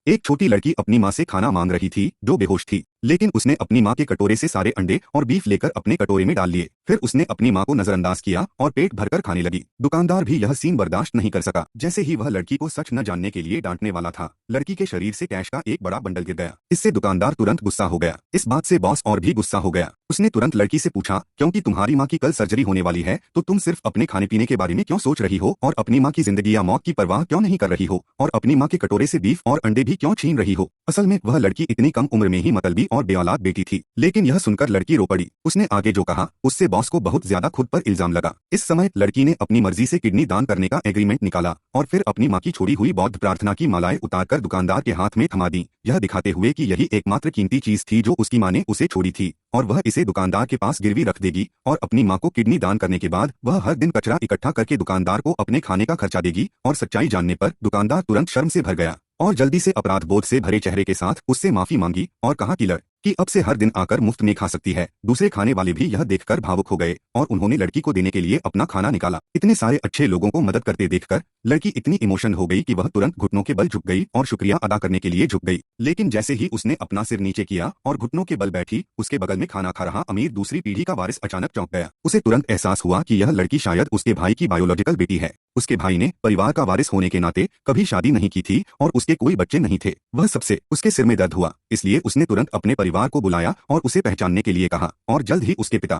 एक छोटी लड़की अपनी माँ से खाना मांग रही थी जो बेहोश थी, लेकिन उसने अपनी माँ के कटोरे से सारे अंडे और बीफ लेकर अपने कटोरे में डाल लिए। फिर उसने अपनी माँ को नजरअंदाज किया और पेट भरकर खाने लगी। दुकानदार भी यह सीन बर्दाश्त नहीं कर सका। जैसे ही वह लड़की को सच न जानने के लिए डांटने वाला था, लड़की के शरीर से कैश का एक बड़ा बंडल गिर गया। इससे दुकानदार तुरंत गुस्सा हो गया। इस बात से बॉस और भी गुस्सा हो गया। उसने तुरंत लड़की से पूछा, क्योंकि तुम्हारी माँ की कल सर्जरी होने वाली है तो तुम सिर्फ अपने खाने पीने के बारे में क्यों सोच रही हो और अपनी माँ की जिंदगी या मौत की परवाह क्यों नहीं कर रही हो और अपनी माँ के कटोरे से बीफ और अंडे भी क्यों छीन रही हो। असल में वह लड़की इतनी कम उम्र में ही मतलबी और बेऔलाद बेटी थी। लेकिन यह सुनकर लड़की रो पड़ी। उसने आगे जो कहा उससे बॉस को बहुत ज्यादा खुद पर इल्जाम लगा। इस समय लड़की ने अपनी मर्जी से किडनी दान करने का एग्रीमेंट निकाला और फिर अपनी माँ की छोड़ी हुई बौद्ध प्रार्थना की मालाएं उतारकर दुकानदार के हाथ में थमा दी, यह दिखाते हुए कि यही एकमात्र कीमती चीज थी जो उसकी माँ ने उसे छोड़ी थी और वह इसे दुकानदार के पास गिरवी रख देगी और अपनी माँ को किडनी दान करने के बाद वह हर दिन कचरा इकट्ठा करके दुकानदार को अपने खाने का खर्चा देगी। और सच्चाई जानने पर दुकानदार तुरंत शर्म से भर गया और जल्दी से अपराध बोध से भरे चेहरे के साथ उससे माफी मांगी और कहा कि अब से हर दिन आकर मुफ्त में खा सकती है। दूसरे खाने वाले भी यह देखकर भावुक हो गए और उन्होंने लड़की को देने के लिए अपना खाना निकाला। इतने सारे अच्छे लोगों को मदद करते देखकर लड़की इतनी इमोशन हो गई कि वह तुरंत घुटनों के बल झुक गई और शुक्रिया अदा करने के लिए झुक गई। लेकिन जैसे ही उसने अपना सिर नीचे किया और घुटनों के बल बैठी, उसके बगल में खाना खा रहा अमीर दूसरी पीढ़ी का वारिस अचानक चौंक गया। उसे तुरंत एहसास हुआ कि यह लड़की शायद उसके भाई की बायोलॉजिकल बेटी है। उसके भाई ने परिवार का वारिस होने के नाते कभी शादी नहीं की थी और उसके कोई बच्चे नहीं थे। वह सबसे उसके सिर में दर्द हुआ, इसलिए उसने तुरंत अपने परिवार को बुलाया और उसे पहचानने के लिए कहा और जल्द ही उसके पिता